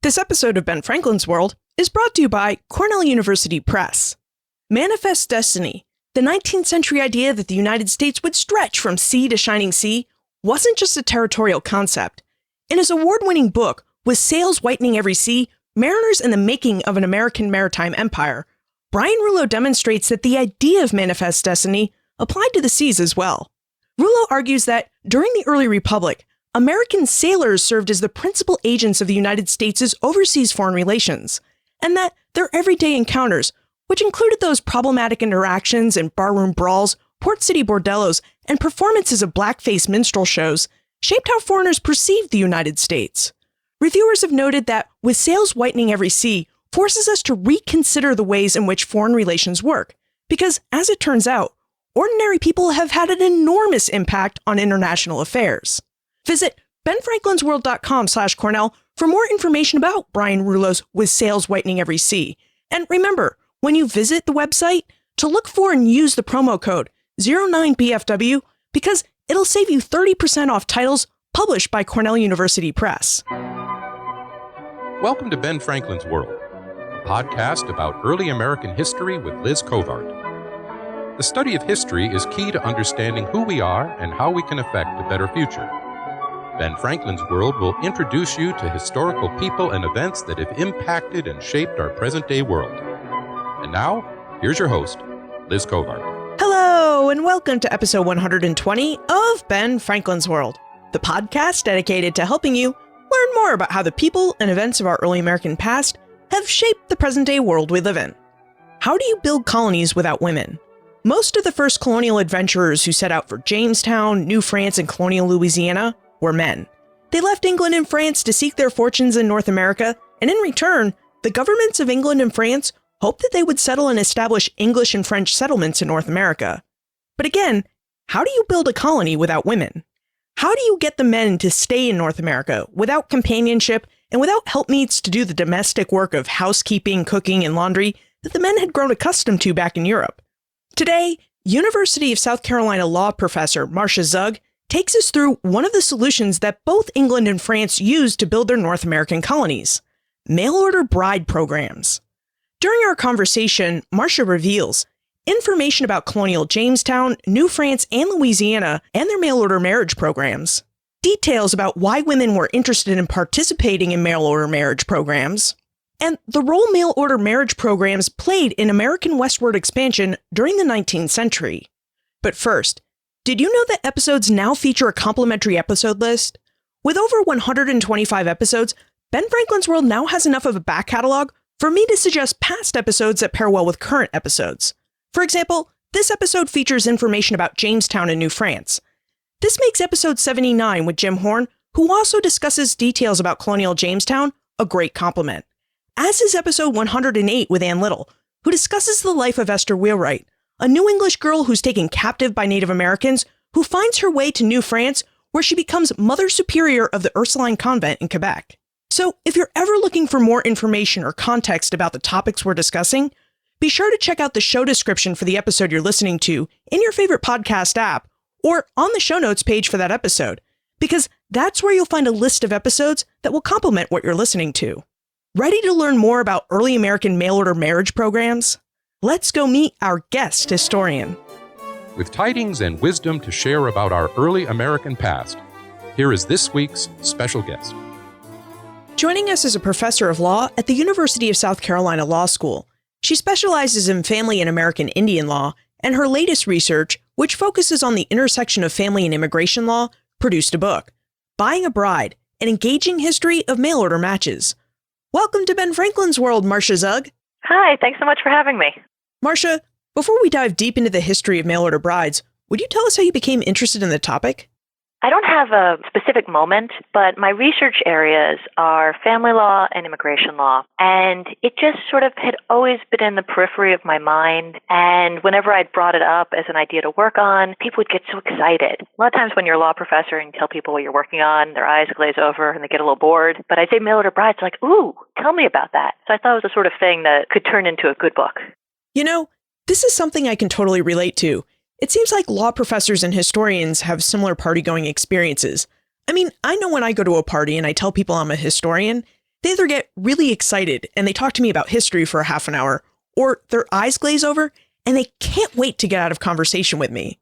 This episode of Ben Franklin's World is brought to you by Cornell University Press. Manifest Destiny, the 19th century idea that the United States would stretch from sea to shining sea, wasn't just a territorial concept. In his award-winning book, With Sails Whitening Every Sea, Mariners and the Making of an American Maritime Empire, Brian Rouleau demonstrates that the idea of manifest destiny applied to the seas as well. Rouleau argues that during the early Republic, American sailors served as the principal agents of the United States' overseas foreign relations, and that their everyday encounters, which included those problematic interactions and barroom brawls, port city bordellos, and performances of blackface minstrel shows, shaped how foreigners perceived the United States. Reviewers have noted that With Sails Whitening Every Sea forces us to reconsider the ways in which foreign relations work, because, as it turns out, ordinary people have had an enormous impact on international affairs. Visit benfranklinsworld.com/Cornell for more information about Brian Rouleau's With Sails Whitening Every Sea. And remember, when you visit the website, to look for and use the promo code 09BFW because it'll save you 30% off titles published by Cornell University Press. Welcome to Ben Franklin's World, a podcast about early American history with Liz Covart. The study of history is key to understanding who we are and how we can affect a better future. Ben Franklin's World will introduce you to historical people and events that have impacted and shaped our present-day world. And now, here's your host, Liz Covart. Hello, and welcome to episode 120 of Ben Franklin's World, the podcast dedicated to helping you learn more about how the people and events of our early American past have shaped the present-day world we live in. How do you build colonies without women? Most of the first colonial adventurers who set out for Jamestown, New France, and colonial Louisiana were men. They left England and France to seek their fortunes in North America, and in return, the governments of England and France hoped that they would settle and establish English and French settlements in North America. But again, how do you build a colony without women? How do you get the men to stay in North America without companionship and without helpmeets to do the domestic work of housekeeping, cooking, and laundry that the men had grown accustomed to back in Europe? Today, University of South Carolina law professor Marcia Zug takes us through one of the solutions that both England and France used to build their North American colonies: mail-order bride programs. During our conversation, Marcia reveals information about colonial Jamestown, New France, and Louisiana and their mail-order marriage programs, details about why women were interested in participating in mail-order marriage programs, and the role mail-order marriage programs played in American westward expansion during the 19th century. But first, did you know that episodes now feature a complimentary episode list? With over 125 episodes, Ben Franklin's World now has enough of a back catalog for me to suggest past episodes that pair well with current episodes. For example, this episode features information about Jamestown and New France. This makes episode 79 with Jim Horn, who also discusses details about colonial Jamestown, a great compliment. As is episode 108 with Ann Little, who discusses the life of Esther Wheelwright, a New English girl who's taken captive by Native Americans, who finds her way to New France, where she becomes Mother Superior of the Ursuline Convent in Quebec. So if you're ever looking for more information or context about the topics we're discussing, be sure to check out the show description for the episode you're listening to in your favorite podcast app, or on the show notes page for that episode, because that's where you'll find a list of episodes that will complement what you're listening to. Ready to learn more about early American mail-order marriage programs? Let's go meet our guest historian. With tidings and wisdom to share about our early American past, here is this week's special guest. Joining us is a professor of law at the University of South Carolina Law School. She specializes in family and American Indian law, and her latest research, which focuses on the intersection of family and immigration law, produced a book, Buying a Bride, an engaging history of mail-order matches. Welcome to Ben Franklin's World, Marcia Zug. Hi, thanks so much for having me. Marcia, before we dive deep into the history of mail-order brides, would you tell us how you became interested in the topic? I don't have a specific moment, but my research areas are family law and immigration law. And it just sort of had always been in the periphery of my mind. And whenever I'd brought it up as an idea to work on, people would get so excited. A lot of times when you're a law professor and you tell people what you're working on, their eyes glaze over and they get a little bored. But I say mail order brides, like, ooh, tell me about that. So I thought it was the sort of thing that could turn into a good book. You know, this is something I can totally relate to. It seems like law professors and historians have similar party-going experiences. I mean, I know when I go to a party and I tell people I'm a historian, they either get really excited and they talk to me about history for a half an hour, or their eyes glaze over and they can't wait to get out of conversation with me.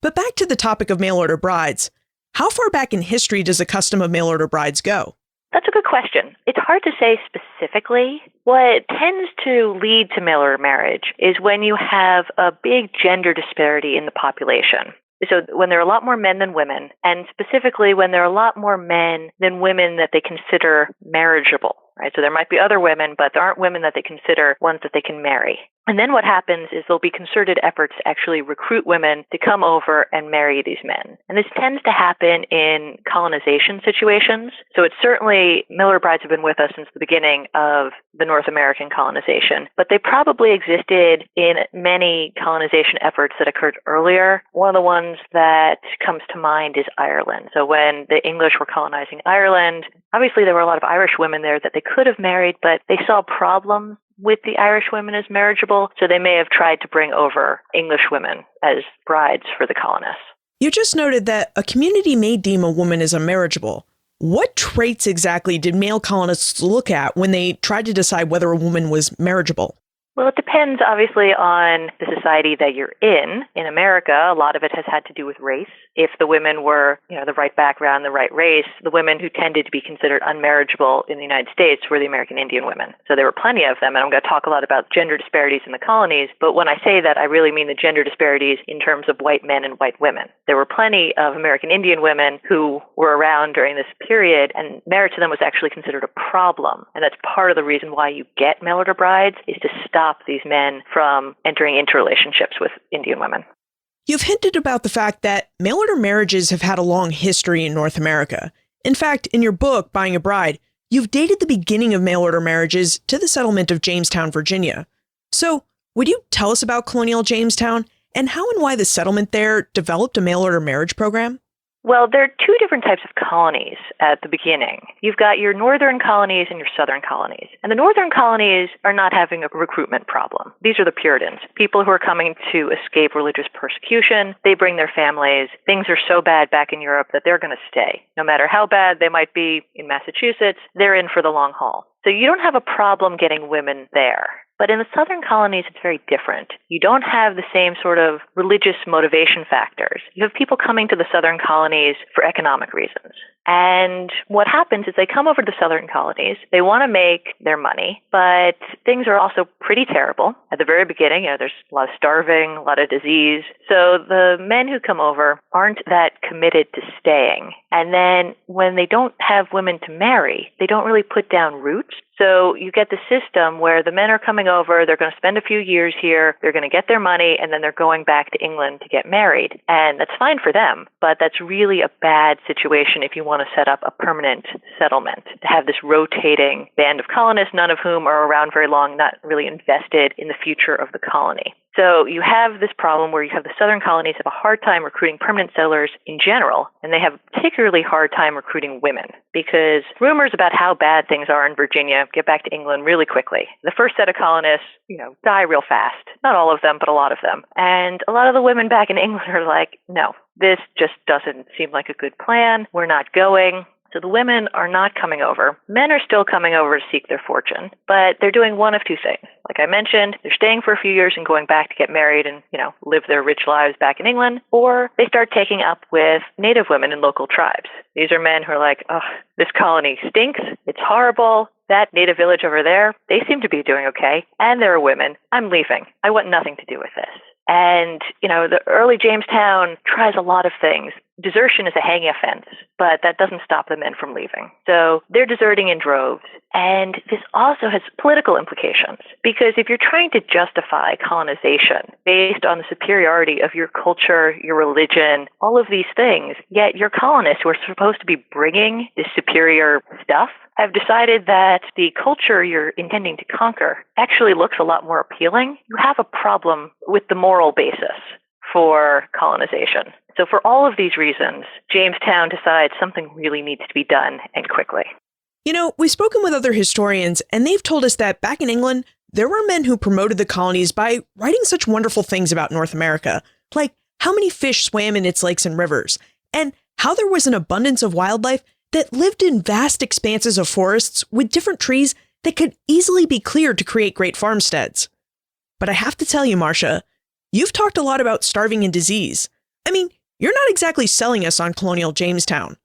But back to the topic of mail-order brides, how far back in history does the custom of mail-order brides go? That's a good question. It's hard to say specifically. What tends to lead to mail-order marriage is when you have a big gender disparity in the population. So when there are a lot more men than women, and specifically when there are a lot more men than women that they consider marriageable, right? So there might be other women, but there aren't women that they consider ones that they can marry. And then what happens is there'll be concerted efforts to actually recruit women to come over and marry these men. And this tends to happen in colonization situations. So it's certainly, mail-order brides have been with us since the beginning of the North American colonization, but they probably existed in many colonization efforts that occurred earlier. One of the ones that comes to mind is Ireland. So when the English were colonizing Ireland, obviously there were a lot of Irish women there that they could have married, but they saw problems with the Irish women as marriageable, so they may have tried to bring over English women as brides for the colonists. You just noted that a community may deem a woman as unmarriageable. What traits exactly did male colonists look at when they tried to decide whether a woman was marriageable? Well, it depends, obviously, on the society that you're in. In America, a lot of it has had to do with race. If the women were, the right background, the right race, the women who tended to be considered unmarriageable in the United States were the American Indian women. So there were plenty of them, and I'm going to talk a lot about gender disparities in the colonies, but when I say that, I really mean the gender disparities in terms of white men and white women. There were plenty of American Indian women who were around during this period, and marriage to them was actually considered a problem. And that's part of the reason why you get mail-order brides, is to stop these men from entering into relationships with Indian women. You've hinted about the fact that mail-order marriages have had a long history in North America. In fact, in your book, Buying a Bride, you've dated the beginning of mail-order marriages to the settlement of Jamestown, Virginia. So, would you tell us about colonial Jamestown and how and why the settlement there developed a mail-order marriage program? Well, there are two different types of colonies at the beginning. You've got your northern colonies and your southern colonies. And the northern colonies are not having a recruitment problem. These are the Puritans, people who are coming to escape religious persecution. They bring their families. Things are so bad back in Europe that they're going to stay. No matter how bad they might be in Massachusetts, they're in for the long haul. So you don't have a problem getting women there. But in the southern colonies, it's very different. You don't have the same sort of religious motivation factors. You have people coming to the southern colonies for economic reasons. And what happens is they come over to the southern colonies, they want to make their money, but things are also pretty terrible. At the very beginning, there's a lot of starving, a lot of disease. So the men who come over aren't that committed to staying. And then when they don't have women to marry, they don't really put down roots. So you get the system where the men are coming over, they're going to spend a few years here, they're going to get their money, and then they're going back to England to get married. And that's fine for them, but that's really a bad situation if you want to set up a permanent settlement, to have this rotating band of colonists, none of whom are around very long, not really invested in the future of the colony. So you have this problem where you have the southern colonies have a hard time recruiting permanent settlers in general, and they have a particularly hard time recruiting women because rumors about how bad things are in Virginia get back to England really quickly. The first set of colonists, die real fast. Not all of them, but a lot of them. And a lot of the women back in England are like, no, this just doesn't seem like a good plan. We're not going. So the women are not coming over. Men are still coming over to seek their fortune, but they're doing one of two things. Like I mentioned, they're staying for a few years and going back to get married and, live their rich lives back in England, or they start taking up with native women in local tribes. These are men who are like, oh, this colony stinks. It's horrible. That native village over there, they seem to be doing okay. And there are women. I'm leaving. I want nothing to do with this. And, the early Jamestown tries a lot of things. Desertion is a hanging offense, but that doesn't stop the men from leaving. So they're deserting in droves. And this also has political implications, because if you're trying to justify colonization based on the superiority of your culture, your religion, all of these things, yet your colonists who are supposed to be bringing this superior stuff have decided that the culture you're intending to conquer actually looks a lot more appealing, you have a problem with the moral basis for colonization. So for all of these reasons, Jamestown decides something really needs to be done, and quickly. We've spoken with other historians, and they've told us that back in England, there were men who promoted the colonies by writing such wonderful things about North America, like how many fish swam in its lakes and rivers, and how there was an abundance of wildlife that lived in vast expanses of forests with different trees that could easily be cleared to create great farmsteads. But I have to tell you, Marcia, you've talked a lot about starving and disease. I mean, you're not exactly selling us on colonial Jamestown.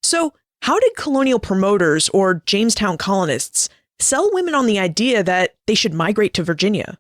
So, how did colonial promoters or Jamestown colonists sell women on the idea that they should migrate to Virginia?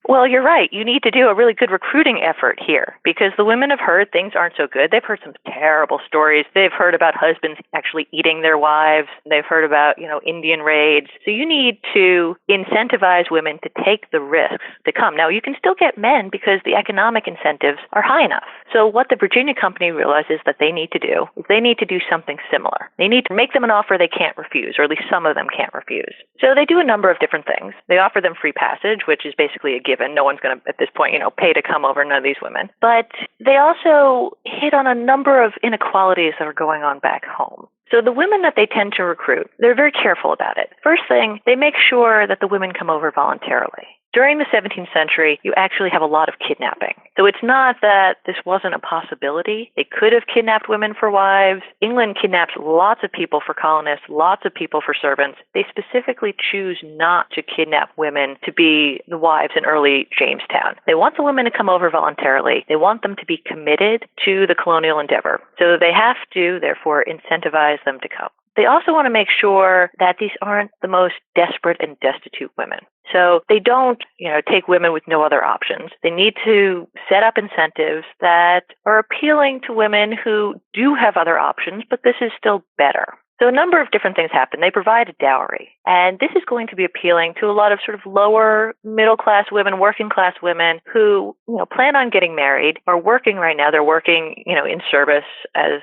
Well, you're right. You need to do a really good recruiting effort here because the women have heard things aren't so good. They've heard some terrible stories. They've heard about husbands actually eating their wives. They've heard about, Indian raids. So you need to incentivize women to take the risks to come. Now, you can still get men because the economic incentives are high enough. So what the Virginia Company realizes that they need to do is they need to do something similar. They need to make them an offer they can't refuse, or at least some of them can't refuse. So they do a number of different things. They offer them free passage, which is basically a given. No one's going to, at this point, pay to come over, none of these women. But they also hit on a number of inequalities that are going on back home. So the women that they tend to recruit, they're very careful about it. First thing, they make sure that the women come over voluntarily. During the 17th century, you actually have a lot of kidnapping. So it's not that this wasn't a possibility. They could have kidnapped women for wives. England kidnaps lots of people for colonists, lots of people for servants. They specifically choose not to kidnap women to be the wives in early Jamestown. They want the women to come over voluntarily. They want them to be committed to the colonial endeavor. So they have to, therefore, incentivize them to come. They also want to make sure that these aren't the most desperate and destitute women. So they don't, take women with no other options. They need to set up incentives that are appealing to women who do have other options, but this is still better. So a number of different things happen. They provide a dowry, and this is going to be appealing to a lot of sort of lower middle-class women, working-class women who, plan on getting married, are working right now. They're working, in service as,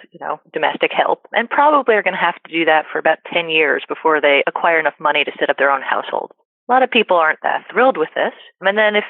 domestic help, and probably are going to have to do that for about 10 years before they acquire enough money to set up their own household. A lot of people aren't that thrilled with this. And then if,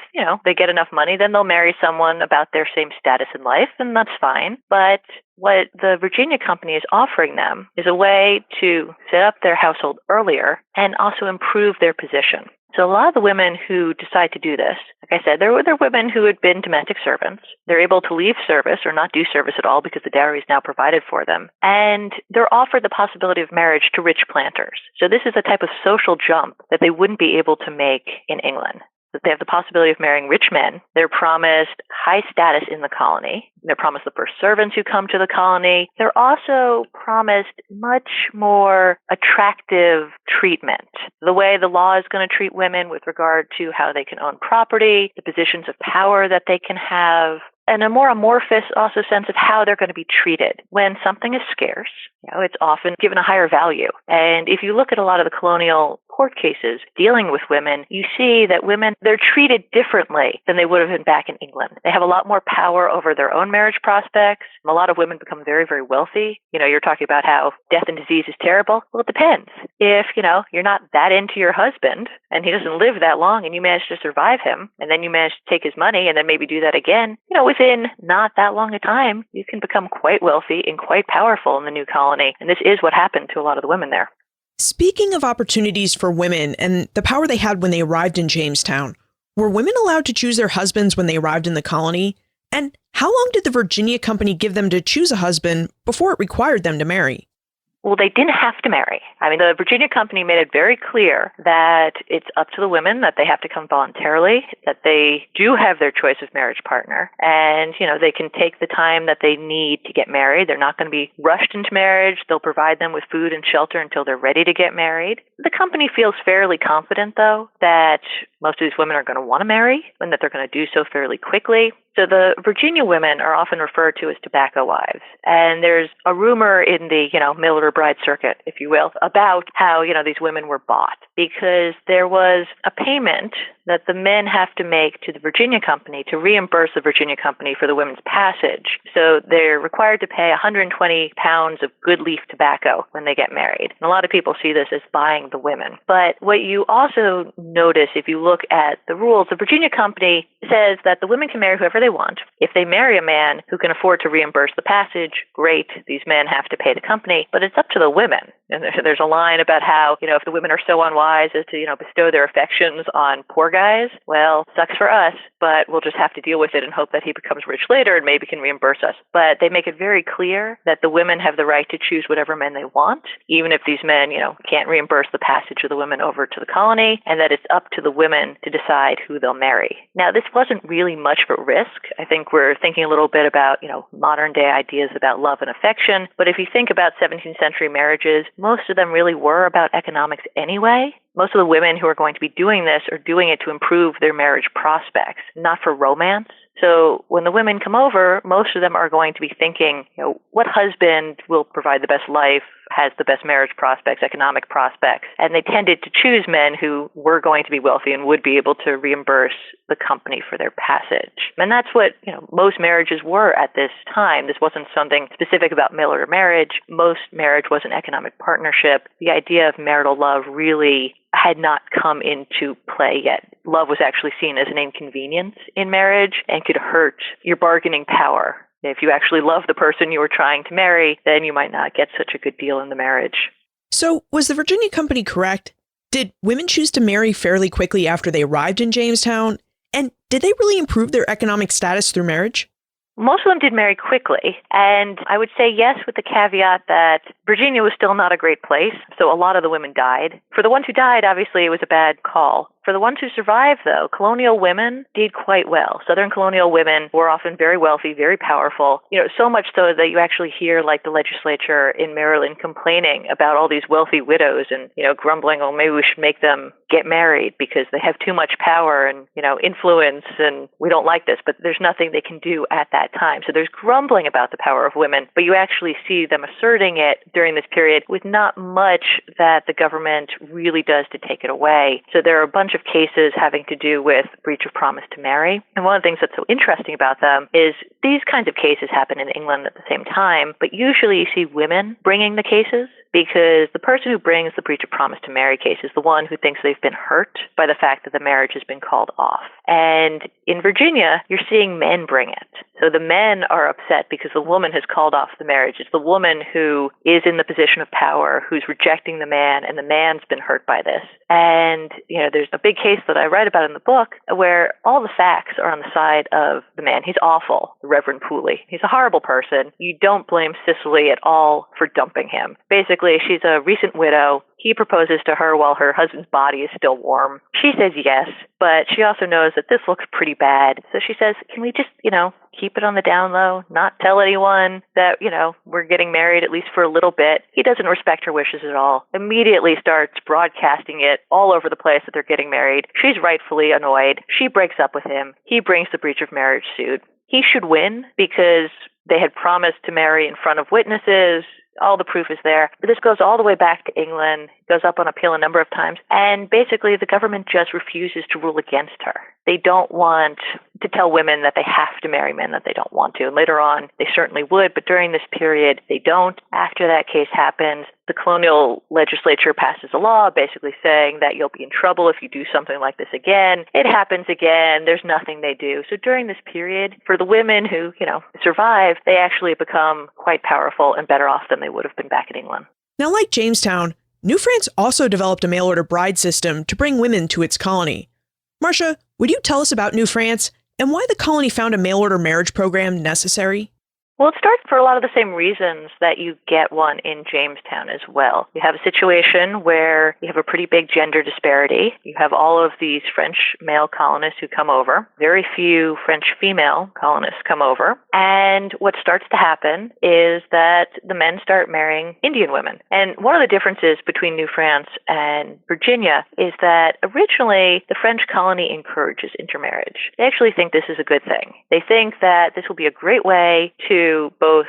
they get enough money, then they'll marry someone about their same status in life, and that's fine. But what the Virginia Company is offering them is a way to set up their household earlier and also improve their position. So a lot of the women who decide to do this, like I said, they're women who had been domestic servants. They're able to leave service or not do service at all because the dowry is now provided for them. And they're offered the possibility of marriage to rich planters. So this is a type of social jump that they wouldn't be able to make in England. That they have the possibility of marrying rich men. They're promised high status in the colony. They're promised the first servants who come to the colony. They're also promised much more attractive treatment. The way the law is going to treat women with regard to how they can own property, the positions of power that they can have, and a more amorphous also sense of how they're going to be treated. When something is scarce, it's often given a higher value. And if you look at a lot of the colonial court cases dealing with women, you see that women, they're treated differently than they would have been back in England. They have a lot more power over their own marriage prospects. A lot of women become very, very wealthy. You're talking about how death and disease is terrible. Well, it depends. If, you're not that into your husband and he doesn't live that long and you manage to survive him and then you manage to take his money and then maybe do that again, within not that long a time, you can become quite wealthy and quite powerful in the new colony. And this is what happened to a lot of the women there. Speaking of opportunities for women and the power they had when they arrived in Jamestown, were women allowed to choose their husbands when they arrived in the colony? And how long did the Virginia Company give them to choose a husband before it required them to marry? Well, they didn't have to marry. The Virginia Company made it very clear that it's up to the women, that they have to come voluntarily, that they do have their choice of marriage partner, and, they can take the time that they need to get married. They're not going to be rushed into marriage. They'll provide them with food and shelter until they're ready to get married. The company feels fairly confident, though, that most of these women are going to want to marry and that they're going to do so fairly quickly. So the Virginia women are often referred to as tobacco wives. And there's a rumor in the, mailorder bride circuit, if you will, about how, these women were bought because there was a payment that the men have to make to the Virginia Company to reimburse the Virginia Company for the women's passage. So they're required to pay 120 pounds of good leaf tobacco when they get married. And a lot of people see this as buying the women. But what you also notice if you look at the rules, the Virginia Company says that the women can marry whoever they want. If they marry a man who can afford to reimburse the passage, great, these men have to pay the company, but it's up to the women. And there's a line about how, if the women are so unwise as to, bestow their affections on poor guys, well, sucks for us, but we'll just have to deal with it and hope that he becomes rich later and maybe can reimburse us. But they make it very clear that the women have the right to choose whatever men they want, even if these men, can't reimburse the passage of the women over to the colony, and that it's up to the women to decide who they'll marry. Now, this wasn't really much of a risk. I think we're thinking a little bit about, modern day ideas about love and affection. But if you think about 17th century marriages, most of them really were about economics anyway. Most of the women who are going to be doing this are doing it to improve their marriage prospects, not for romance. So when the women come over, most of them are going to be thinking, what husband will provide the best life, has the best marriage prospects, economic prospects. And they tended to choose men who were going to be wealthy and would be able to reimburse the company for their passage. And that's what, most marriages were at this time. This wasn't something specific about mail-order marriage. Most marriage was an economic partnership. The idea of marital love really had not come into play yet. Love was actually seen as an inconvenience in marriage and could hurt your bargaining power. If you actually love the person you were trying to marry, then you might not get such a good deal in the marriage. So, was the Virginia Company correct? Did women choose to marry fairly quickly after they arrived in Jamestown? And did they really improve their economic status through marriage? Most of them did marry quickly, and I would say yes with the caveat that Virginia was still not a great place, so a lot of the women died. For the ones who died, obviously it was a bad call. For the ones who survived, though, colonial women did quite well. Southern colonial women were often very wealthy, very powerful, so much so that you actually hear the legislature in Maryland complaining about all these wealthy widows and, grumbling, oh, maybe we should make them get married because they have too much power and, influence and we don't like this, but there's nothing they can do at that time. So there's grumbling about the power of women, but you actually see them asserting it during this period with not much that the government really does to take it away. So there are a bunch of cases having to do with breach of promise to marry. And one of the things that's so interesting about them is these kinds of cases happen in England at the same time, but usually you see women bringing the cases because the person who brings the breach of promise to marry case is the one who thinks they've been hurt by the fact that the marriage has been called off. And in Virginia, you're seeing men bring it. So the men are upset because the woman has called off the marriage. It's the woman who is in the position of power, who's rejecting the man, and the man's been hurt by this. And, there's a big case that I write about in the book where all the facts are on the side of the man. He's awful, the Reverend Pooley. He's a horrible person. You don't blame Cicely at all for dumping him. Basically, she's a recent widow. He proposes to her while her husband's body is still warm. She says yes, but she also knows that this looks pretty bad. So she says, can we just, keep it on the down low, not tell anyone that, we're getting married at least for a little bit. He doesn't respect her wishes at all. Immediately starts broadcasting it all over the place that they're getting married. She's rightfully annoyed. She breaks up with him. He brings the breach of marriage suit. He should win because they had promised to marry in front of witnesses. All the proof is there. But this goes all the way back to England, goes up on appeal a number of times, and basically the government just refuses to rule against her. They don't want to tell women that they have to marry men that they don't want to. And later on, they certainly would, but during this period, they don't. After that case happens, the colonial legislature passes a law basically saying that you'll be in trouble if you do something like this again. It happens again. There's nothing they do. So during this period, for the women who, survive, they actually become quite powerful and better off than they would have been back in England. Now, like Jamestown, New France also developed a mail-order bride system to bring women to its colony. Marcia, would you tell us about New France and why the colony found a mail-order marriage program necessary? Well, it starts for a lot of the same reasons that you get one in Jamestown as well. You have a situation where you have a pretty big gender disparity. You have all of these French male colonists who come over. Very few French female colonists come over. And what starts to happen is that the men start marrying Indian women. And one of the differences between New France and Virginia is that originally the French colony encourages intermarriage. They actually think this is a good thing. They think that this will be a great way to to both,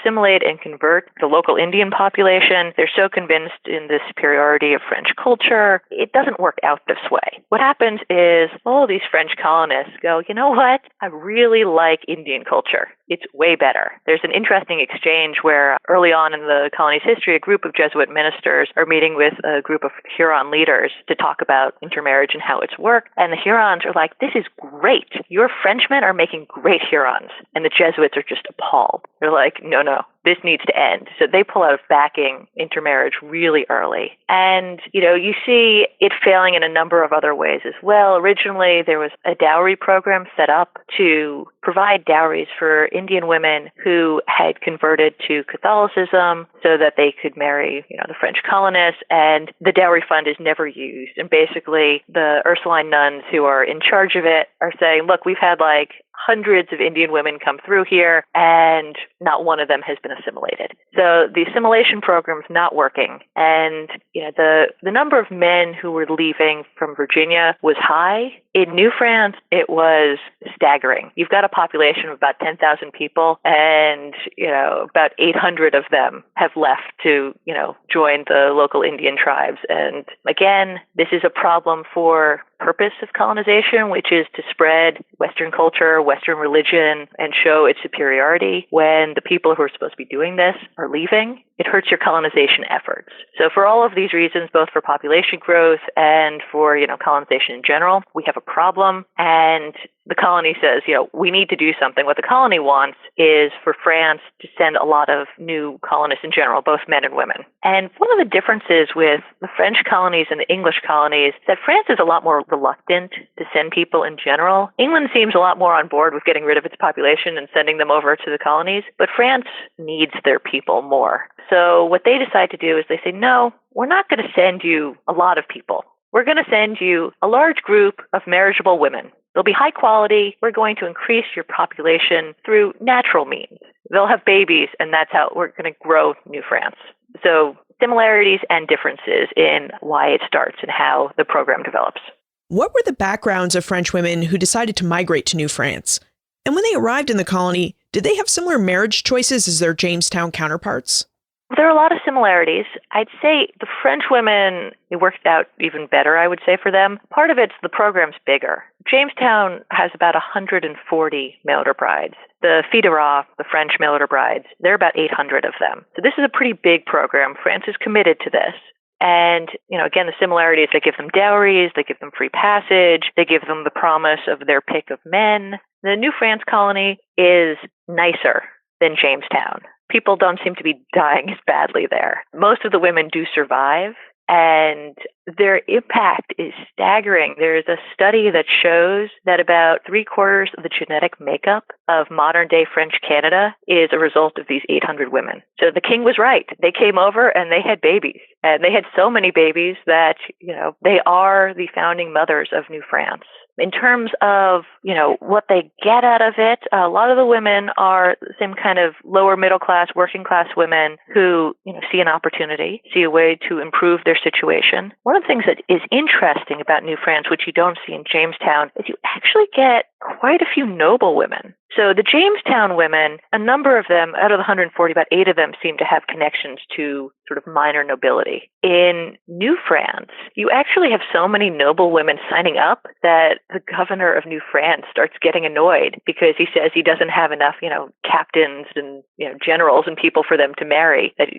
assimilate and convert the local Indian population. They're so convinced in the superiority of French culture. It doesn't work out this way. What happens is all of these French colonists go, you know what? I really like Indian culture. It's way better. There's an interesting exchange where early on in the colony's history, a group of Jesuit ministers are meeting with a group of Huron leaders to talk about intermarriage and how it's worked. And the Hurons are like, this is great. Your Frenchmen are making great Hurons. And the Jesuits are just appalled. They're like, no, this needs to end. So they pull out of backing intermarriage really early. And, you see it failing in a number of other ways as well. Originally, there was a dowry program set up to provide dowries for Indian women who had converted to Catholicism so that they could marry, the French colonists. And the dowry fund is never used. And basically, the Ursuline nuns who are in charge of it are saying, look, we've had hundreds of Indian women come through here, and not one of them has been assimilated. So the assimilation program's not working. And the number of men who were leaving from Virginia was high. In New France, it was staggering. You've got a population of about 10,000 people, and about 800 of them have left to join the local Indian tribes. And again, this is a problem for purpose of colonization, which is to spread Western culture, Western religion, and show its superiority. When the people who are supposed to be doing this are leaving, it hurts your colonization efforts. So for all of these reasons, both for population growth and for, colonization in general, we have a problem. And the colony says, we need to do something. What the colony wants is for France to send a lot of new colonists in general, both men and women. And one of the differences with the French colonies and the English colonies is that France is a lot more reluctant to send people in general. England seems a lot more on board with getting rid of its population and sending them over to the colonies, but France needs their people more. So what they decide to do is they say, no, we're not going to send you a lot of people. We're going to send you a large group of marriageable women. They'll be high quality. We're going to increase your population through natural means. They'll have babies, and that's how we're going to grow New France. So similarities and differences in why it starts and how the program develops. What were the backgrounds of French women who decided to migrate to New France? And when they arrived in the colony, did they have similar marriage choices as their Jamestown counterparts? There are a lot of similarities. I'd say the French women, it worked out even better, I would say, for them. Part of it's the program's bigger. Jamestown has about 140 mailorder brides. The filles de roi, the French mailorder brides, there are about 800 of them. So this is a pretty big program. France is committed to this. And, again, the similarities, they give them dowries, they give them free passage, they give them the promise of their pick of men. The New France colony is nicer than Jamestown. People don't seem to be dying as badly there. Most of the women do survive, and their impact is staggering. There's a study that shows that about 3/4 of the genetic makeup of modern-day French Canada is a result of these 800 women. So the king was right. They came over and they had babies. And they had so many babies that, they are the founding mothers of New France. In terms of, what they get out of it, a lot of the women are the same kind of lower middle class, working class women who, see an opportunity, see a way to improve their situation. One of the things that is interesting about New France, which you don't see in Jamestown, is you actually get quite a few noble women. So the Jamestown women, a number of them, out of the 140, about 8 of them seem to have connections to sort of minor nobility. In New France, you actually have so many noble women signing up that the governor of New France starts getting annoyed because he says he doesn't have enough, captains and, generals and people for them to marry, that,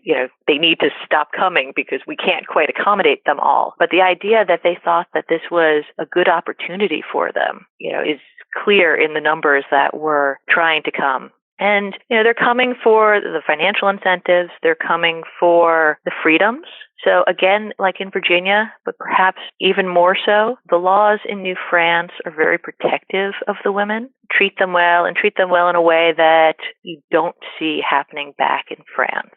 they need to stop coming because we can't quite accommodate them all. But the idea that they thought that this was a good opportunity for them, is clear in the numbers that were trying to come. And, they're coming for the financial incentives. They're coming for the freedoms. So again, like in Virginia, but perhaps even more so, the laws in New France are very protective of the women. Treat them well, and treat them well in a way that you don't see happening back in France.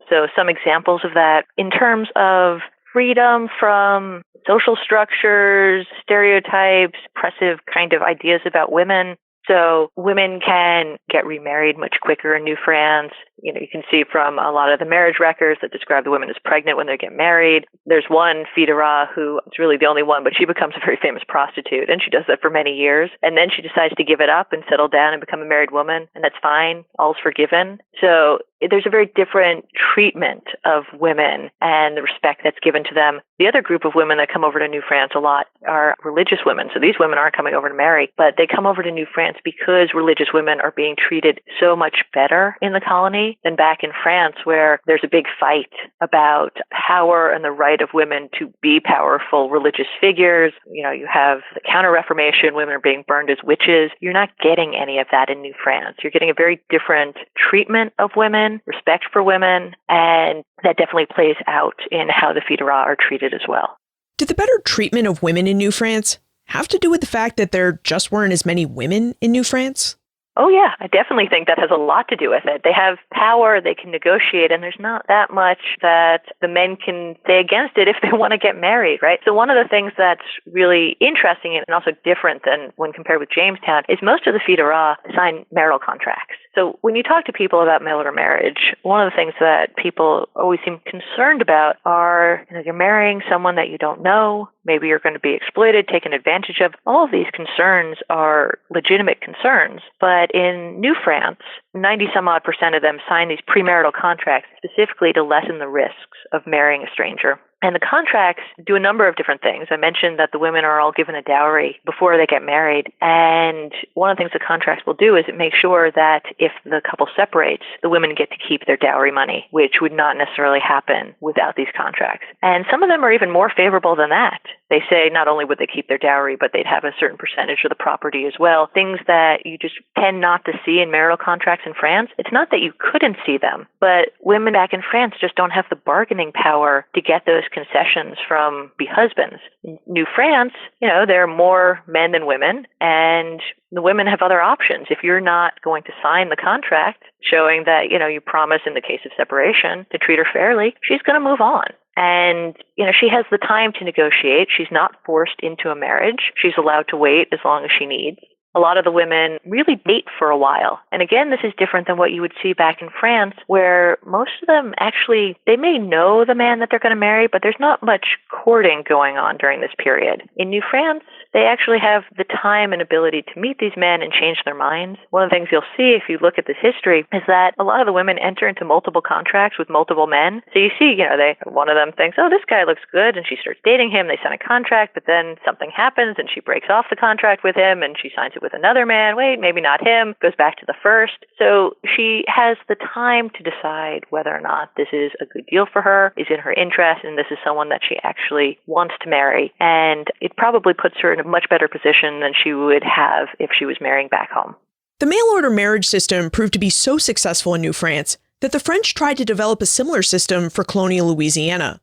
So some examples of that in terms of freedom from social structures, stereotypes, oppressive kind of ideas about women. So women can get remarried much quicker in New France. You can see from a lot of the marriage records that describe the women as pregnant when they get married. There's one fille de roi who is really the only one, but she becomes a very famous prostitute, and she does that for many years. And then she decides to give it up and settle down and become a married woman, and that's fine. All's forgiven. So there's a very different treatment of women and the respect that's given to them. The other group of women that come over to New France a lot are religious women. So these women aren't coming over to marry, but they come over to New France because religious women are being treated so much better in the colony than back in France, where there's a big fight about power and the right of women to be powerful religious figures. You have the Counter-Reformation, women are being burned as witches. You're not getting any of that in New France. You're getting a very different treatment of women, respect for women, and that definitely plays out in how the filles de roi are treated as well. Did the better treatment of women in New France have to do with the fact that there just weren't as many women in New France? Oh, yeah. I definitely think that has a lot to do with it. They have power, they can negotiate, and there's not that much that the men can say against it if they want to get married, right? So one of the things that's really interesting and also different than when compared with Jamestown is most of the filles de roi sign marital contracts. So when you talk to people about mail-order marriage, one of the things that people always seem concerned about are, you're marrying someone that you don't know. Maybe you're going to be exploited, taken advantage of. All of these concerns are legitimate concerns. But in New France, 90-some-odd% of them sign these premarital contracts specifically to lessen the risks of marrying a stranger. And the contracts do a number of different things. I mentioned that the women are all given a dowry before they get married. And one of the things the contracts will do is make sure that if the couple separates, the women get to keep their dowry money, which would not necessarily happen without these contracts. And some of them are even more favorable than that. They say not only would they keep their dowry, but they'd have a certain percentage of the property as well. Things that you just tend not to see in marital contracts in France. It's not that you couldn't see them, but women back in France just don't have the bargaining power to get those concessions from the husbands. In New France, there are more men than women, and the women have other options. If you're not going to sign the contract showing that, you promise in the case of separation to treat her fairly, she's going to move on. And, she has the time to negotiate. She's not forced into a marriage. She's allowed to wait as long as she needs. A lot of the women really date for a while. And again, this is different than what you would see back in France, where most of them actually, they may know the man that they're going to marry, but there's not much courting going on during this period. In New France, they actually have the time and ability to meet these men and change their minds. One of the things you'll see if you look at this history is that a lot of the women enter into multiple contracts with multiple men. So you see, one of them thinks, oh, this guy looks good, and she starts dating him. They sign a contract, but then something happens, and she breaks off the contract with him, and she signs it with another man. Wait, maybe not him. Goes back to the first. So she has the time to decide whether or not this is a good deal for her, is in her interest, and this is someone that she actually wants to marry. And it probably puts her in a much better position than she would have if she was marrying back home. The mail-order marriage system proved to be so successful in New France that the French tried to develop a similar system for colonial Louisiana.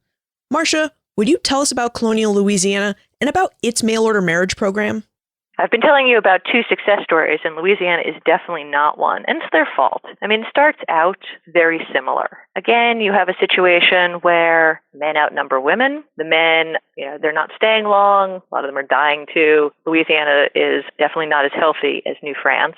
Marcia, would you tell us about colonial Louisiana and about its mail-order marriage program? I've been telling you about two success stories, and Louisiana is definitely not one, and it's their fault. It starts out very similar. Again, you have a situation where men outnumber women. The men, they're not staying long. A lot of them are dying too. Louisiana is definitely not as healthy as New France.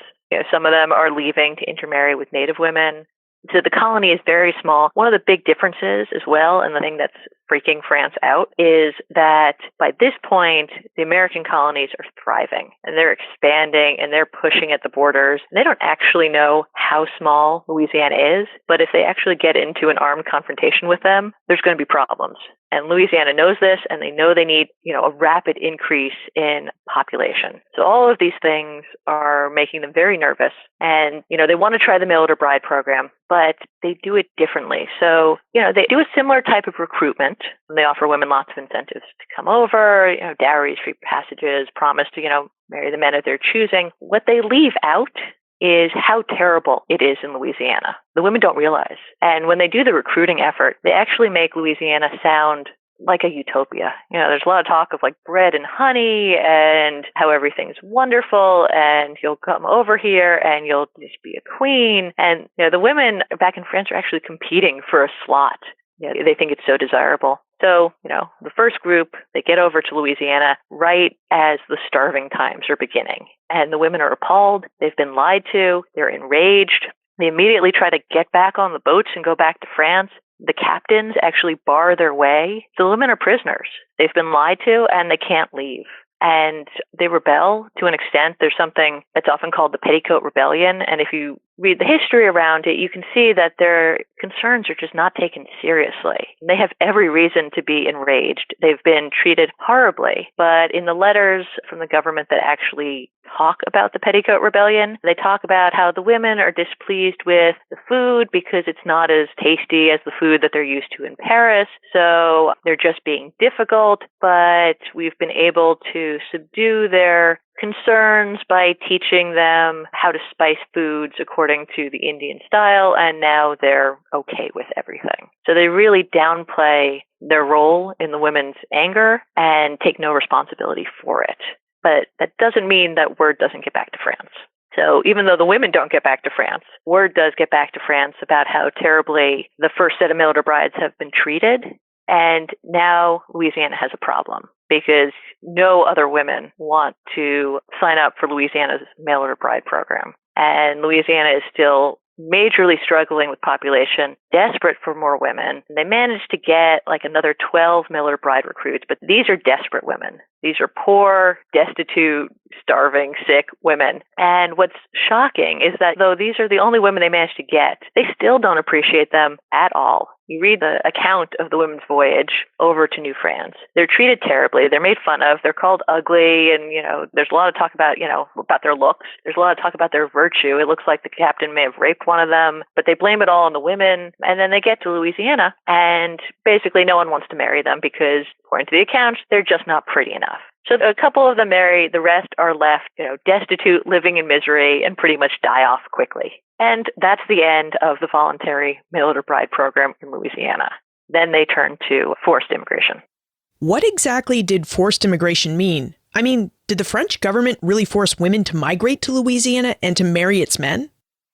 Some of them are leaving to intermarry with native women. So the colony is very small. One of the big differences as well, and the thing that's freaking France out, is that by this point, the American colonies are thriving and they're expanding and they're pushing at the borders. They don't actually know how small Louisiana is, but if they actually get into an armed confrontation with them, there's going to be problems. And Louisiana knows this, and they know they need, a rapid increase in population. So all of these things are making them very nervous. And, they want to try the mail-order bride program, but they do it differently. So, they do a similar type of recruitment. They offer women lots of incentives to come over, dowries, free passages, promise to, marry the men of their choosing. What they leave out is how terrible it is in Louisiana. The women don't realize. And when they do the recruiting effort, they actually make Louisiana sound like a utopia. There's a lot of talk of like bread and honey and how everything's wonderful and you'll come over here and you'll just be a queen. And, the women back in France are actually competing for a slot. They think it's so desirable. So, the first group, they get over to Louisiana right as the starving times are beginning. And the women are appalled. They've been lied to. They're enraged. They immediately try to get back on the boats and go back to France. The captains actually bar their way. The women are prisoners. They've been lied to, and they can't leave. And they rebel to an extent. There's something that's often called the Petticoat Rebellion. And if you read the history around it, you can see that their concerns are just not taken seriously. They have every reason to be enraged. They've been treated horribly. But in the letters from the government that actually talk about the Petticoat Rebellion, they talk about how the women are displeased with the food because it's not as tasty as the food that they're used to in Paris. So they're just being difficult, but we've been able to subdue their concerns by teaching them how to spice foods according to the Indian style, and now they're okay with everything. So they really downplay their role in the women's anger and take no responsibility for it. But that doesn't mean that word doesn't get back to France. So even though the women don't get back to France, word does get back to France about how terribly the first set of mail-order brides have been treated. And now Louisiana has a problem because no other women want to sign up for Louisiana's mail-order bride program. And Louisiana is still majorly struggling with population, desperate for more women. And they managed to get like another 12 mail-order bride recruits, but these are desperate women. These are poor, destitute, starving, sick women. And what's shocking is that though these are the only women they managed to get, they still don't appreciate them at all. You read the account of the women's voyage over to New France. They're treated terribly. They're made fun of. They're called ugly. And, there's a lot of talk about, about their looks. There's a lot of talk about their virtue. It looks like the captain may have raped one of them, but they blame it all on the women. And then they get to Louisiana and basically no one wants to marry them because, according to the accounts, they're just not pretty enough. So a couple of them marry, the rest are left, destitute, living in misery, and pretty much die off quickly. And that's the end of the voluntary mail-order bride program in Louisiana. Then they turn to forced immigration. What exactly did forced immigration mean? I mean, did the French government really force women to migrate to Louisiana and to marry its men?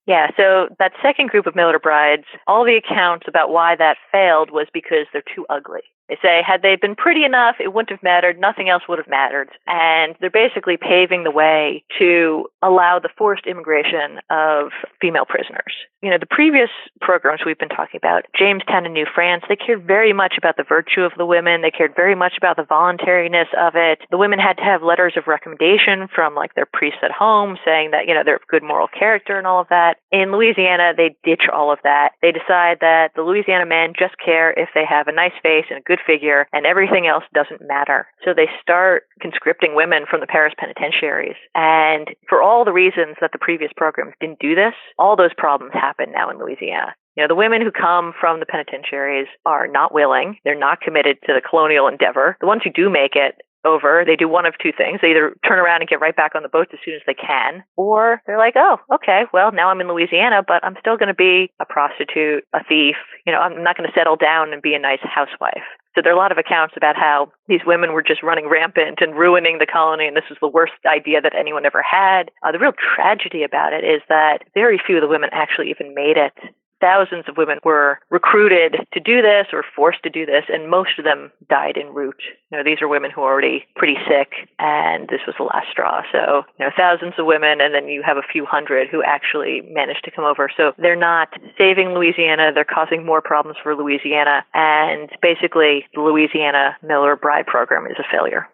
Yeah, so that second group of mail-order brides, all the accounts about why that failed was because they're too ugly. They say, had they been pretty enough, it wouldn't have mattered. Nothing else would have mattered. And they're basically paving the way to allow the forced immigration of female prisoners. The previous programs we've been talking about, Jamestown and New France, they cared very much about the virtue of the women. They cared very much about the voluntariness of it. The women had to have letters of recommendation from their priests at home saying that, they're of good moral character and all of that. In Louisiana, they ditch all of that. They decide that the Louisiana men just care if they have a nice face and a good figure, and everything else doesn't matter. So they start conscripting women from the Paris penitentiaries. And for all the reasons that the previous programs didn't do this, all those problems happen now in Louisiana. The women who come from the penitentiaries are not willing. They're not committed to the colonial endeavor. The ones who do make it over, they do one of two things. They either turn around and get right back on the boat as soon as they can, or they're like, oh, okay, well, now I'm in Louisiana, but I'm still going to be a prostitute, a thief. I'm not going to settle down and be a nice housewife. So there are a lot of accounts about how these women were just running rampant and ruining the colony, and this was the worst idea that anyone ever had. The real tragedy about it is that very few of the women actually even made it. Thousands of women were recruited to do this or forced to do this, and most of them died en route. These are women who are already pretty sick, and this was the last straw. So, thousands of women, and then you have a few hundred who actually managed to come over. So they're not saving Louisiana. They're causing more problems for Louisiana, and basically the Louisiana mail-order bride program is a failure.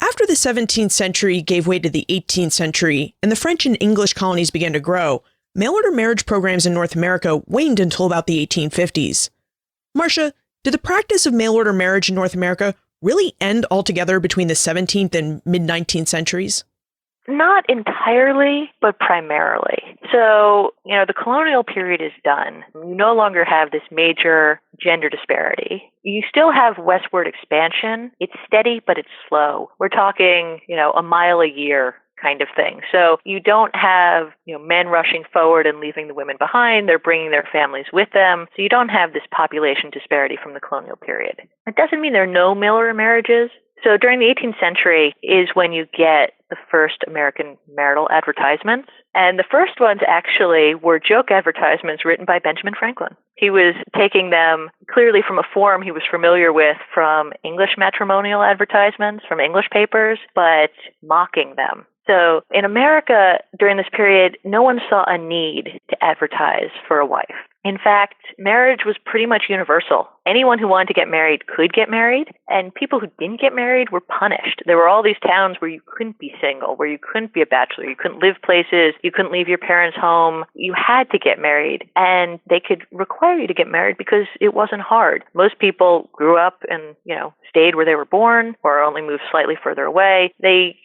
After the 17th century gave way to the 18th century, and the French and English colonies began to grow, mail-order marriage programs in North America waned until about the 1850s. Marcia, did the practice of mail-order marriage in North America really end altogether between the 17th and mid-19th centuries? Not entirely, but primarily. So, the colonial period is done. You no longer have this major gender disparity. You still have westward expansion. It's steady, but it's slow. We're talking, a mile a year kind of thing. So you don't have, men rushing forward and leaving the women behind. They're bringing their families with them. So you don't have this population disparity from the colonial period. It doesn't mean there are no mail-order marriages. So during the 18th century is when you get the first American marital advertisements. And the first ones actually were joke advertisements written by Benjamin Franklin. He was taking them clearly from a form he was familiar with from English matrimonial advertisements, from English papers, but mocking them. So in America, during this period, no one saw a need to advertise for a wife. In fact, marriage was pretty much universal. Anyone who wanted to get married could get married, and people who didn't get married were punished. There were all these towns where you couldn't be single, where you couldn't be a bachelor, you couldn't live places, you couldn't leave your parents' home. You had to get married, and they could require you to get married because it wasn't hard. Most people grew up and, stayed where they were born or only moved slightly further away. They,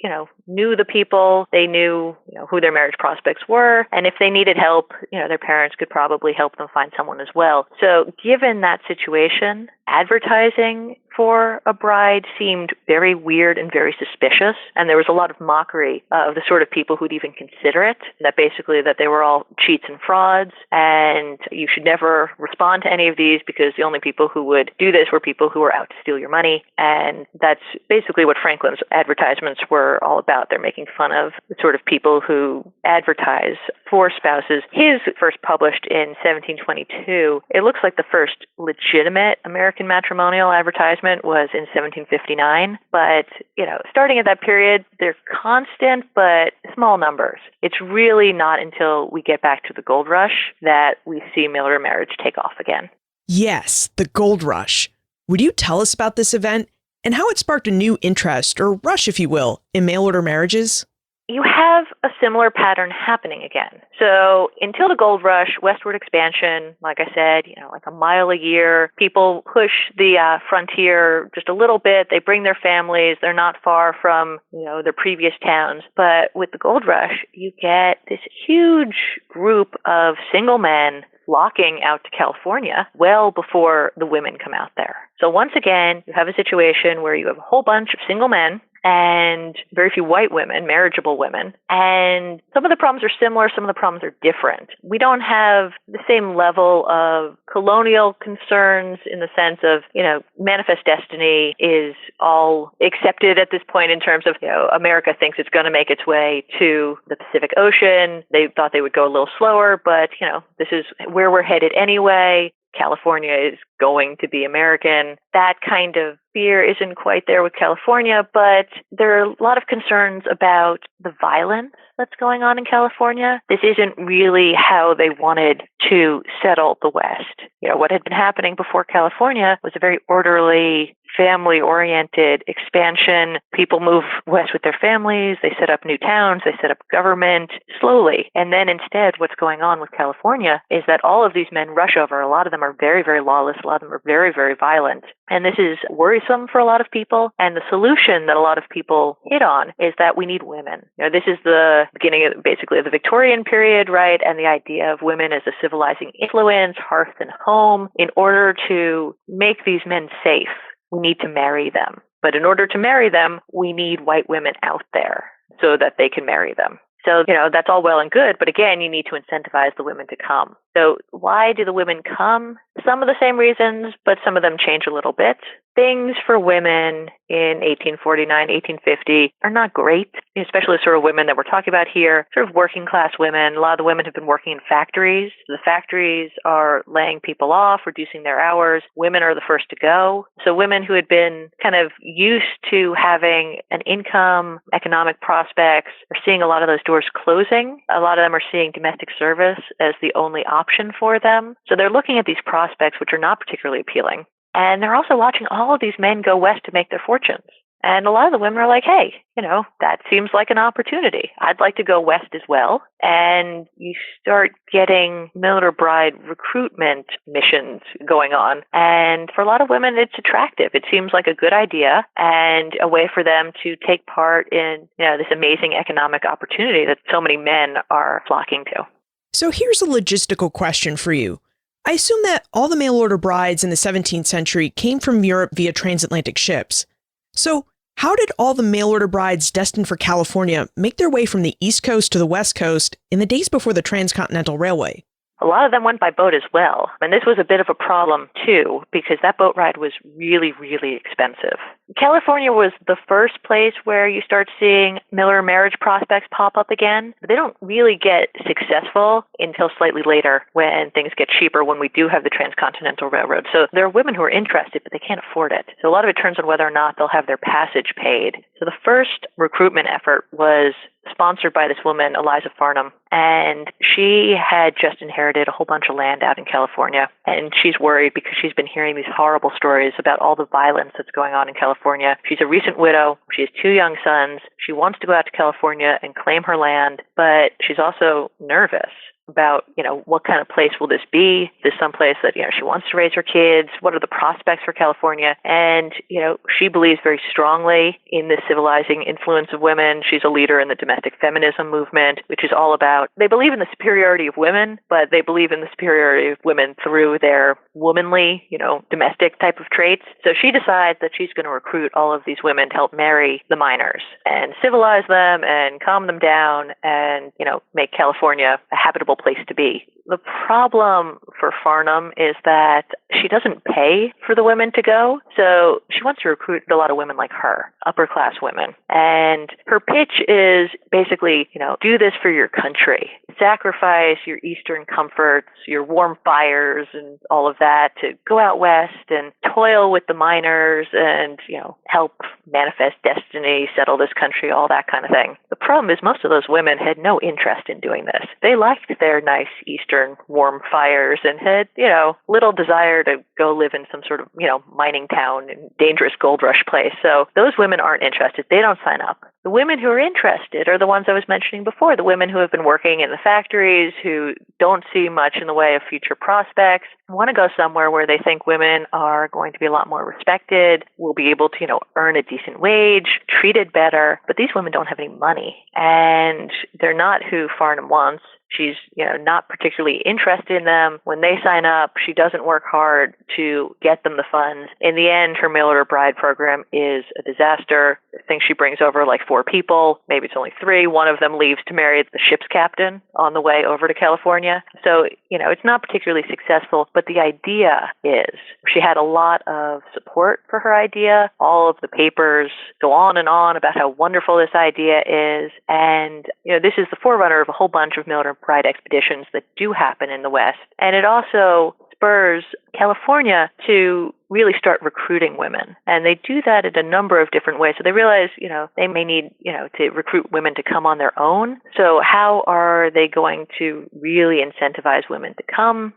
knew the people, they knew, who their marriage prospects were, and if they needed help, their parents could probably help them find someone as well. So given that situation, advertising for a bride seemed very weird and very suspicious, and there was a lot of mockery of the sort of people who'd even consider it, that they were all cheats and frauds, and you should never respond to any of these because the only people who would do this were people who were out to steal your money. And that's basically what Franklin's advertisements were all about. They're making fun of the sort of people who advertise for spouses. His first published in 1722. It looks like the first legitimate American matrimonial advertisement was in 1759. But, starting at that period, they're constant but small numbers. It's really not until we get back to the gold rush that we see mail-order marriage take off again. Yes, the gold rush. Would you tell us about this event and how it sparked a new interest, or rush, if you will, in mail-order marriages? You have a similar pattern happening again. So until the gold rush, westward expansion, like I said, like a mile a year, people push the frontier just a little bit. They bring their families. They're not far from, their previous towns. But with the gold rush, you get this huge group of single men flocking out to California well before the women come out there. So once again, you have a situation where you have a whole bunch of single men and very few white women, marriageable women. And some of the problems are similar, some of the problems are different. We don't have the same level of colonial concerns in the sense of, manifest destiny is all accepted at this point in terms of, America thinks it's going to make its way to the Pacific Ocean. They thought they would go a little slower, but, this is where we're headed anyway. California is going to be American. That kind of fear isn't quite there with California, but there are a lot of concerns about the violence that's going on in California. This isn't really how they wanted to settle the West. What had been happening before California was a very orderly, family-oriented expansion. People move west with their families. They set up new towns. They set up government slowly. And then instead, what's going on with California is that all of these men rush over. A lot of them are very, very lawless. A lot of them are very, very violent. And this is worrisome for a lot of people. And the solution that a lot of people hit on is that we need women. This is the beginning of basically of the Victorian period, right? And the idea of women as a civilizing influence, hearth and home. In order to make these men safe, we need to marry them. But in order to marry them, we need white women out there so that they can marry them. So, that's all well and good, but again, you need to incentivize the women to come. So why do the women come? Some of the same reasons, but some of them change a little bit. Things for women in 1849, 1850 are not great, especially the sort of women that we're talking about here, sort of working class women. A lot of the women have been working in factories. The factories are laying people off, reducing their hours. Women are the first to go. So women who had been kind of used to having an income, economic prospects, are seeing a lot of those doors closing. A lot of them are seeing domestic service as the only option for them. So they're looking at these prospects, which are not particularly appealing. And they're also watching all of these men go west to make their fortunes. And a lot of the women are like, hey, that seems like an opportunity. I'd like to go west as well. And you start getting mail-order bride recruitment missions going on. And for a lot of women, it's attractive. It seems like a good idea and a way for them to take part in this amazing economic opportunity that so many men are flocking to. So here's a logistical question for you. I assume that all the mail-order brides in the 17th century came from Europe via transatlantic ships. So how did all the mail-order brides destined for California make their way from the East Coast to the West Coast in the days before the Transcontinental Railway? A lot of them went by boat as well. And this was a bit of a problem, too, because that boat ride was really, really expensive. California was the first place where you start seeing mail-order marriage prospects pop up again. But they don't really get successful until slightly later when things get cheaper, when we do have the Transcontinental Railroad. So there are women who are interested, but they can't afford it. So a lot of it turns on whether or not they'll have their passage paid. So the first recruitment effort was sponsored by this woman, Eliza Farnham. And she had just inherited a whole bunch of land out in California. And she's worried because she's been hearing these horrible stories about all the violence that's going on in California. She's a recent widow. She has 2 young sons. She wants to go out to California and claim her land, but she's also nervous about, what kind of place will this be? Is this someplace that, she wants to raise her kids? What are the prospects for California? And, she believes very strongly in the civilizing influence of women. She's a leader in the domestic feminism movement, which is all about, they believe in the superiority of women, but they believe in the superiority of women through their womanly, domestic type of traits. So she decides that she's going to recruit all of these women to help marry the miners and civilize them and calm them down and, make California a habitable place to be. The problem for Farnham is that she doesn't pay for the women to go, so she wants to recruit a lot of women like her, upper-class women. And her pitch is basically, do this for your country. Sacrifice your Eastern comforts, your warm fires and all of that to go out west and toil with the miners and, help manifest destiny, settle this country, all that kind of thing. The problem is most of those women had no interest in doing this. They liked their nice Eastern warm fires and had, little desire to go live in some sort of, mining town and dangerous gold rush place. So those women aren't interested. They don't sign up. The women who are interested are the ones I was mentioning before, the women who have been working in the factories, who don't see much in the way of future prospects, want to go somewhere where they think women are going to be a lot more respected, will be able to, earn a decent wage, treated better. But these women don't have any money, and they're not who Farnham wants. She's, not particularly interested in them. When they sign up, she doesn't work hard to get them the funds. In the end, her mail-order bride program is a disaster. I think she brings over like 4 people. Maybe it's only 3. One of them leaves to marry the ship's captain on the way over to California. So, it's not particularly successful, but the idea is she had a lot of support for her idea. All of the papers go on and on about how wonderful this idea is. And, this is the forerunner of a whole bunch of mail-order bride expeditions that do happen in the West. And it also spurs California to really start recruiting women. And they do that in a number of different ways. So they realize, they may need, to recruit women to come on their own. So how are they going to really incentivize women to come?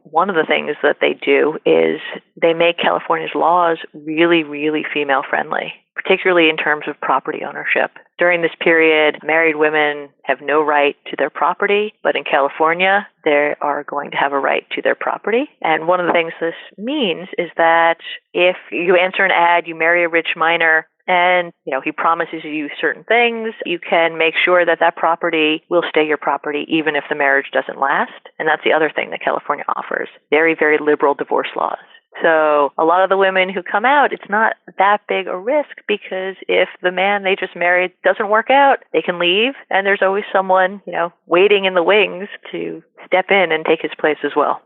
One of the things that they do is they make California's laws really, really female-friendly, particularly in terms of property ownership. During this period, married women have no right to their property, but in California, they are going to have a right to their property. And one of the things this means is that if you answer an ad, you marry a rich miner, and, he promises you certain things, you can make sure that that property will stay your property even if the marriage doesn't last. And that's the other thing that California offers. Very, very liberal divorce laws. So a lot of the women who come out, it's not that big a risk because if the man they just married doesn't work out, they can leave. And there's always someone, waiting in the wings to step in and take his place as well.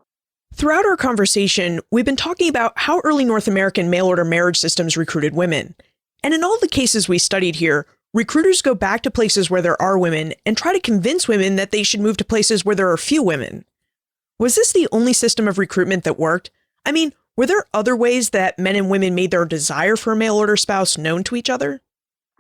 Throughout our conversation, we've been talking about how early North American mail-order marriage systems recruited women. And in all the cases we studied here, recruiters go back to places where there are women and try to convince women that they should move to places where there are few women. Was this the only system of recruitment that worked? I mean, were there other ways that men and women made their desire for a mail-order spouse known to each other?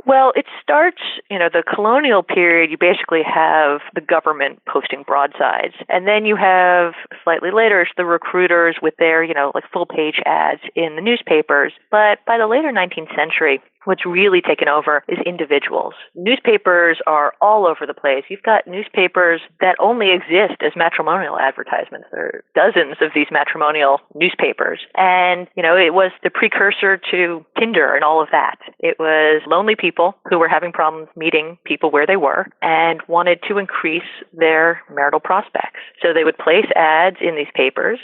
Well, it starts, the colonial period, you basically have the government posting broadsides. And then you have, slightly later, the recruiters with their, full-page ads in the newspapers. But by the later 19th century, what's really taken over is individuals. Newspapers are all over the place. You've got newspapers that only exist as matrimonial advertisements. There are dozens of these matrimonial newspapers. And, it was the precursor to Tinder and all of that. It was lonely people who were having problems meeting people where they were and wanted to increase their marital prospects. So they would place ads in these papers,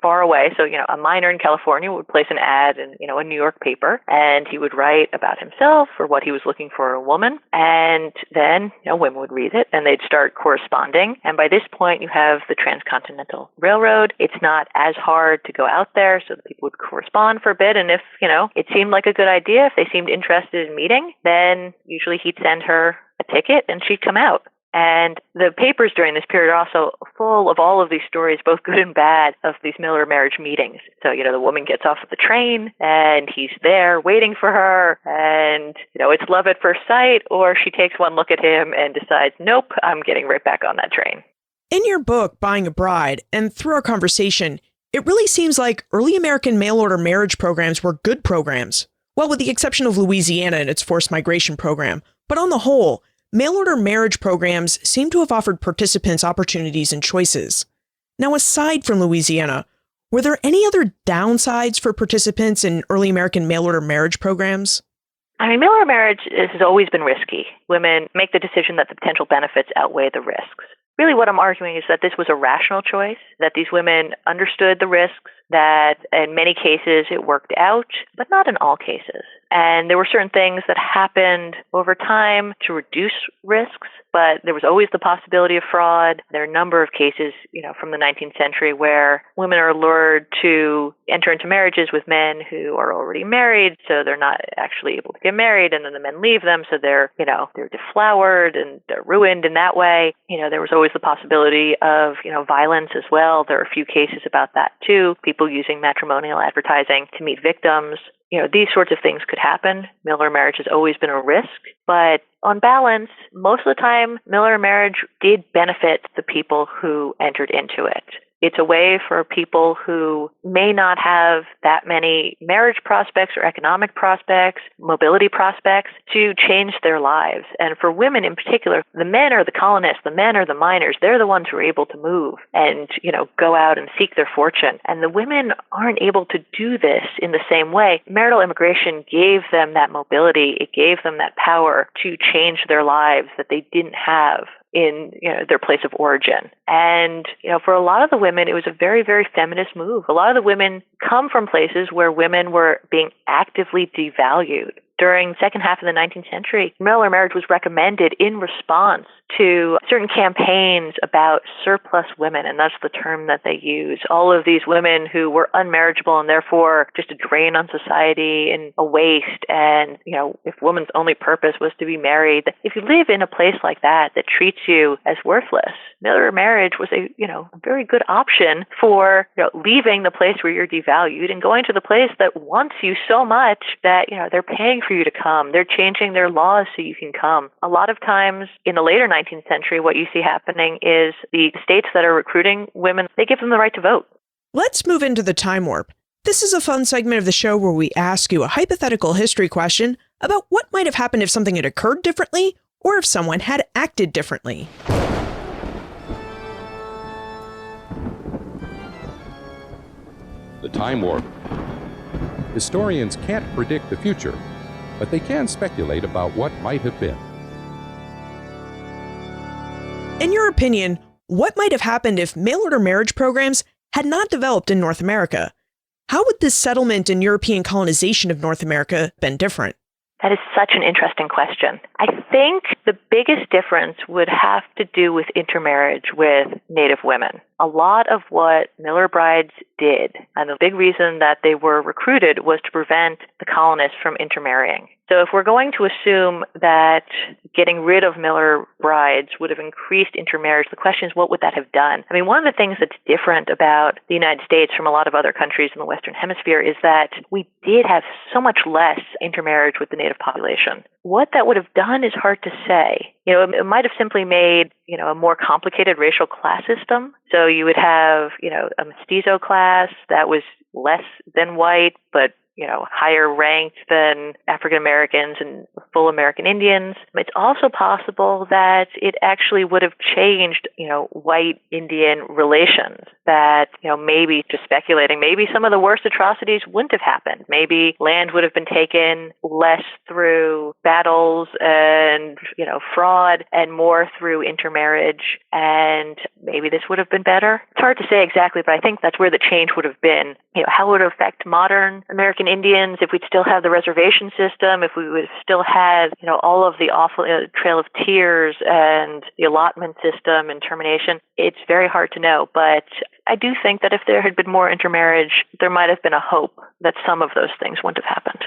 far away. So, a miner in California would place an ad in, a New York paper, and he would write about himself or what he was looking for in a woman. And then, women would read it and they'd start corresponding. And by this point, you have the Transcontinental Railroad. It's not as hard to go out there, so that people would correspond for a bit. And if, it seemed like a good idea, if they seemed interested in meeting, then usually he'd send her a ticket and she'd come out. And the papers during this period are also full of all of these stories, both good and bad, of these Miller marriage meetings. So, the woman gets off of the train and he's there waiting for her, and, it's love at first sight, or she takes one look at him and decides, nope, I'm getting right back on that train. In your book, Buying a Bride, and through our conversation, it really seems like early American mail-order marriage programs were good programs. Well, with the exception of Louisiana and its forced migration program. But on the whole, mail-order marriage programs seem to have offered participants opportunities and choices. Now, aside from Louisiana, were there any other downsides for participants in early American mail-order marriage programs? Mail-order marriage has always been risky. Women make the decision that the potential benefits outweigh the risks. Really, what I'm arguing is that this was a rational choice, that these women understood the risks, that in many cases it worked out, but not in all cases. And there were certain things that happened over time to reduce risks, but there was always the possibility of fraud. There are a number of cases, from the 19th century where women are lured to enter into marriages with men who are already married, so they're not actually able to get married, and then the men leave them, so they're deflowered and they're ruined in that way. There was always the possibility of, violence as well. There are a few cases about that too. People using matrimonial advertising to meet victims. These sorts of things could happen. Miller marriage has always been a risk, but on balance, most of the time, Miller marriage did benefit the people who entered into it. It's a way for people who may not have that many marriage prospects or economic prospects, mobility prospects, to change their lives. And for women in particular, the men are the colonists, the men are the miners. They're the ones who are able to move and, go out and seek their fortune. And the women aren't able to do this in the same way. Marital immigration gave them that mobility. It gave them that power to change their lives that they didn't have in their place of origin. And for a lot of the women, it was a very, very feminist move. A lot of the women come from places where women were being actively devalued. During the second half of the 19th century, Miller marriage was recommended in response to certain campaigns about surplus women, and that's the term that they use. All of these women who were unmarriageable and therefore just a drain on society and a waste. And, if woman's only purpose was to be married, if you live in a place like that treats you as worthless, Miller marriage was a very good option for leaving the place where you're devalued and going to the place that wants you so much that they're paying for you to come. They're changing their laws so you can come. A lot of times in the later 19th century, what you see happening is the states that are recruiting women, they give them the right to vote. Let's move into the time warp. This is a fun segment of the show where we ask you a hypothetical history question about what might have happened if something had occurred differently or if someone had acted differently. The time warp. Historians can't predict the future, but they can speculate about what might have been. In your opinion, what might have happened if mail-order marriage programs had not developed in North America? How would this settlement and European colonization of North America been different? That is such an interesting question. I think the biggest difference would have to do with intermarriage with Native women. A lot of what Miller brides did, and the big reason that they were recruited, was to prevent the colonists from intermarrying. So if we're going to assume that getting rid of Miller brides would have increased intermarriage, the question is, what would that have done? One of the things that's different about the United States from a lot of other countries in the Western Hemisphere is that we did have so much less intermarriage with the Native population. What that would have done is hard to say. It might have simply made, a more complicated racial class system. So you would have, a mestizo class that was less than white, but higher ranked than African Americans and full American Indians. It's also possible that it actually would have changed, white Indian relations. That, maybe, just speculating, maybe some of the worst atrocities wouldn't have happened. Maybe land would have been taken less through battles and, fraud, and more through intermarriage. And maybe this would have been better. It's hard to say exactly, but I think that's where the change would have been. How would it affect modern American Indians if we'd still have the reservation system, if we would have still had, all of the awful Trail of Tears and the allotment system and termination? It's very hard to know, but I do think that if there had been more intermarriage, there might have been a hope that some of those things wouldn't have happened.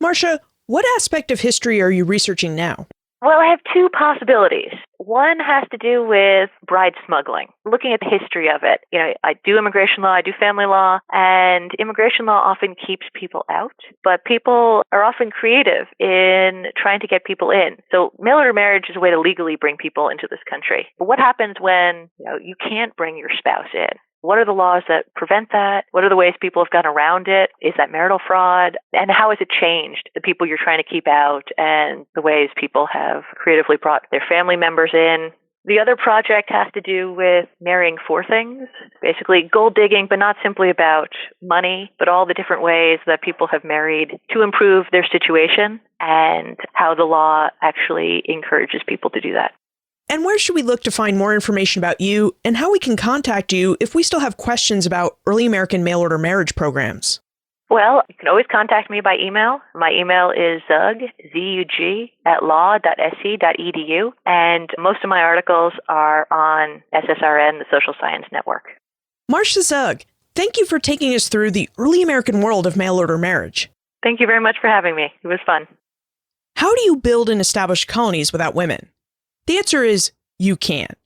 Marcia, what aspect of history are you researching now? Well, I have two possibilities. One has to do with bride smuggling, looking at the history of it. I do immigration law, I do family law, and immigration law often keeps people out, but people are often creative in trying to get people in. So mail-order marriage is a way to legally bring people into this country. But what happens when you can't bring your spouse in? What are the laws that prevent that? What are the ways people have gone around it? Is that marital fraud? And how has it changed the people you're trying to keep out and the ways people have creatively brought their family members in? The other project has to do with marrying for things, basically gold digging, but not simply about money, but all the different ways that people have married to improve their situation and how the law actually encourages people to do that. And where should we look to find more information about you and how we can contact you if we still have questions about early American mail-order marriage programs? Well, you can always contact me by email. My email is Zug, Z-U-G, @law.sc.edu. And most of my articles are on SSRN, the Social Science Network. Marcia Zug, thank you for taking us through the early American world of mail-order marriage. Thank you very much for having me. It was fun. How do you build and establish colonies without women? The answer is you can't.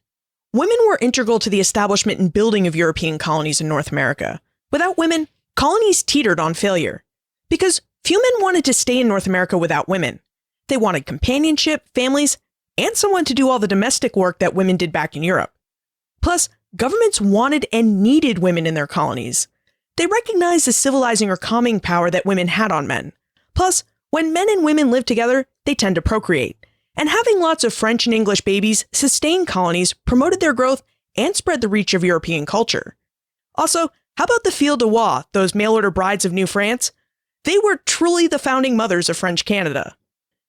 Women were integral to the establishment and building of European colonies in North America. Without women, colonies teetered on failure. Because few men wanted to stay in North America without women. They wanted companionship, families, and someone to do all the domestic work that women did back in Europe. Plus, governments wanted and needed women in their colonies. They recognized the civilizing or calming power that women had on men. Plus, when men and women live together, they tend to procreate. And having lots of French and English babies sustained colonies, promoted their growth, and spread the reach of European culture. Also, how about the Filles de Roi, those mail-order brides of New France? They were truly the founding mothers of French Canada.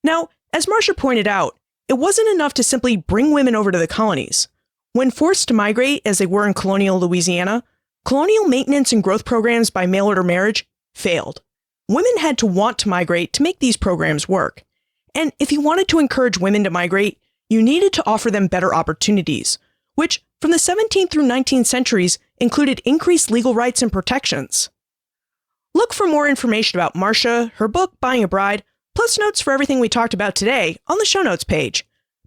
Now, as Marcia pointed out, it wasn't enough to simply bring women over to the colonies. When forced to migrate, as they were in colonial Louisiana, colonial maintenance and growth programs by mail-order marriage failed. Women had to want to migrate to make these programs work. And if you wanted to encourage women to migrate, you needed to offer them better opportunities, which from the 17th through 19th centuries included increased legal rights and protections. Look for more information about Marcia, her book, Buying a Bride, plus notes for everything we talked about today on the show notes page,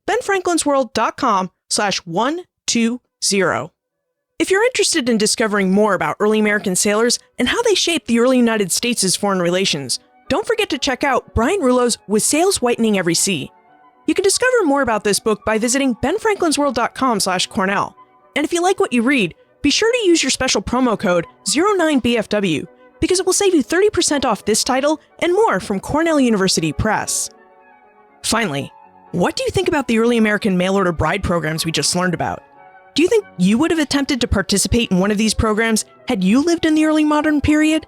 benfranklinsworld.com/120. If you're interested in discovering more about early American sailors and how they shaped the early United States' foreign relations, don't forget to check out Brian Rouleau's With Sails Whitening Every Sea. You can discover more about this book by visiting benfranklinsworld.com/Cornell. And if you like what you read, be sure to use your special promo code 09BFW because it will save you 30% off this title and more from Cornell University Press. Finally, what do you think about the early American mail-order bride programs we just learned about? Do you think you would have attempted to participate in one of these programs had you lived in the early modern period?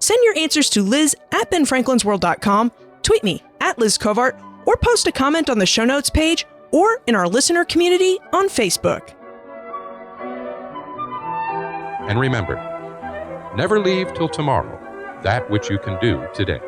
Send your answers to liz@benfranklinsworld.com, tweet me @LizCovart, or post a comment on the show notes page or in our listener community on Facebook. And remember, never leave till tomorrow that which you can do today.